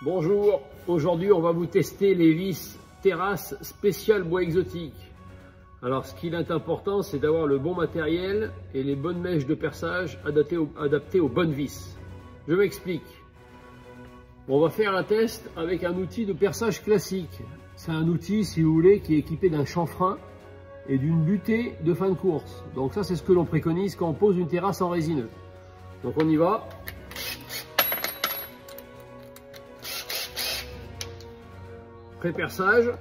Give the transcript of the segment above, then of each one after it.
Bonjour, aujourd'hui on va vous tester les vis terrasse spécial bois exotique. Alors ce qu'il est important, c'est d'avoir le bon matériel et les bonnes mèches de perçage adaptées aux bonnes vis. Je m'explique. On va faire un test avec un outil de perçage classique. C'est un outil, si vous voulez, qui est équipé d'un chanfrein et d'une butée de fin de course. Donc ça, c'est ce que l'on préconise quand on pose une terrasse en résineux. Donc on y va. Pré-perçage.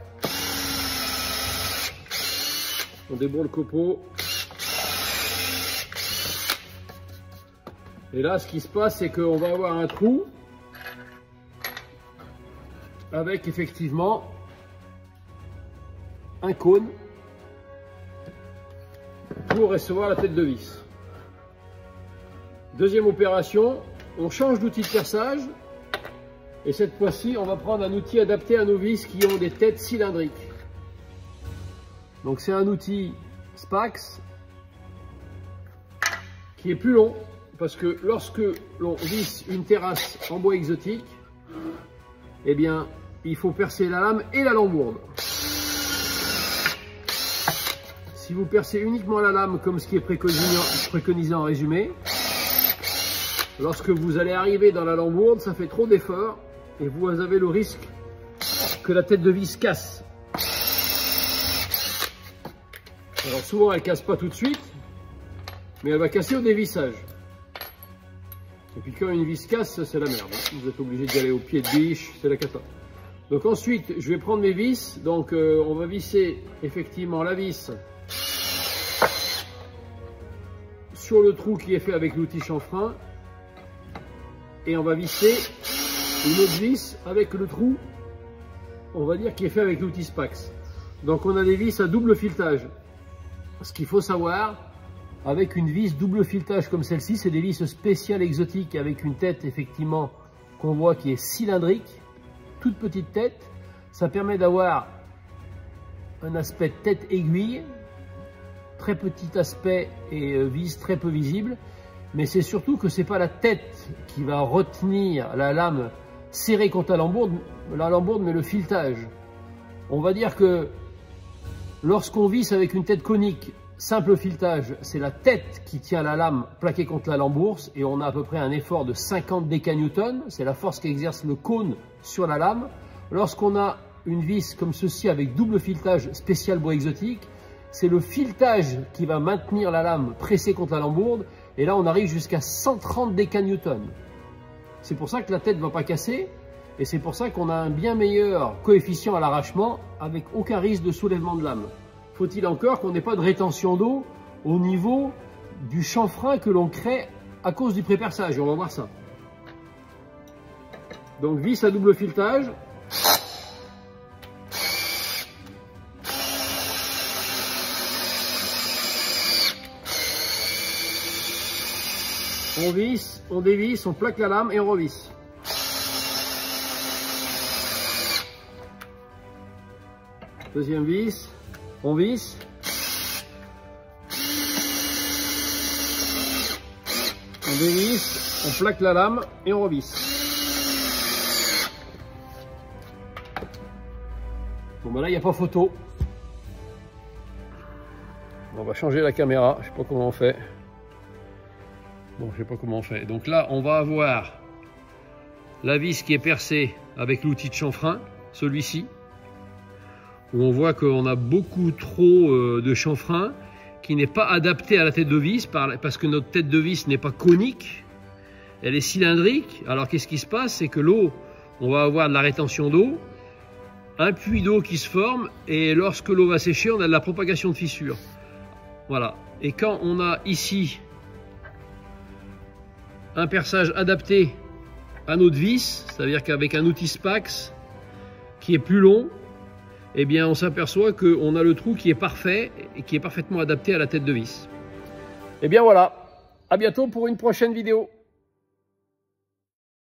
On déboule le copeau. Et là, ce qui se passe, c'est qu'on va avoir un trou avec effectivement un cône pour recevoir la tête de vis. Deuxième opération, on change d'outil de perçage. Et cette fois-ci, on va prendre un outil adapté à nos vis qui ont des têtes cylindriques. Donc c'est un outil Spax qui est plus long parce que lorsque l'on visse une terrasse en bois exotique, eh bien, il faut percer la lame et la lambourde. Si vous percez uniquement la lame comme ce qui est préconisé en résumé, lorsque vous allez arriver dans la lambourde, ça fait trop d'efforts et vous avez le risque que la tête de vis casse. Alors souvent elle casse pas tout de suite, mais elle va casser au dévissage. Et puis quand une vis casse, c'est la merde. Vous êtes obligé d'y aller au pied de biche, c'est la cata. Donc ensuite, je vais prendre mes vis. Donc on va visser effectivement la vis sur le trou qui est fait avec l'outil chanfrein. Et on va visser une autre vis avec le trou, on va dire, qui est fait avec l'outil Spax. Donc on a des vis à double filetage. Ce qu'il faut savoir, avec une vis double filetage comme celle-ci, c'est des vis spéciales exotiques avec une tête effectivement qu'on voit qui est cylindrique, toute petite tête. Ça permet d'avoir un aspect tête aiguille, très petit aspect et vis très peu visible. Mais c'est surtout que c'est pas la tête qui va retenir la lame serrée contre la lambourde, mais le filetage. On va dire que lorsqu'on visse avec une tête conique, simple filetage, c'est la tête qui tient la lame plaquée contre la lambourde et on a à peu près un effort de 50 décanewtons. C'est la force qu'exerce le cône sur la lame. Lorsqu'on a une vis comme ceci avec double filetage spécial bois exotique, c'est le filetage qui va maintenir la lame pressée contre la lambourde. Et là, on arrive jusqu'à 130 décanewtons. C'est pour ça que la tête ne va pas casser. Et c'est pour ça qu'on a un bien meilleur coefficient à l'arrachement avec aucun risque de soulèvement de lame. Faut-il encore qu'on n'ait pas de rétention d'eau au niveau du chanfrein que l'on crée à cause du pré-perçage. On va voir ça. Donc, vis à double filetage. On visse, on dévisse, on plaque la lame et on revisse. Deuxième vis, on visse. On dévisse, on plaque la lame et on revisse. Bon ben là il n'y a pas photo. On va changer la caméra, je sais pas comment on fait. Bon, je sais pas comment on fait. Donc là, on va avoir la vis qui est percée avec l'outil de chanfrein, celui-ci, où on voit qu'on a beaucoup trop de chanfrein qui n'est pas adapté à la tête de vis parce que notre tête de vis n'est pas conique, elle est cylindrique. Alors qu'est-ce qui se passe? C'est que l'eau, on va avoir de la rétention d'eau, un puits d'eau qui se forme et lorsque l'eau va sécher, on a de la propagation de fissures. Voilà. Et quand on a ici un perçage adapté à notre vis, c'est-à-dire qu'avec un outil Spax qui est plus long, eh bien on s'aperçoit qu'on a le trou qui est parfait et qui est parfaitement adapté à la tête de vis. Et bien voilà, à bientôt pour une prochaine vidéo.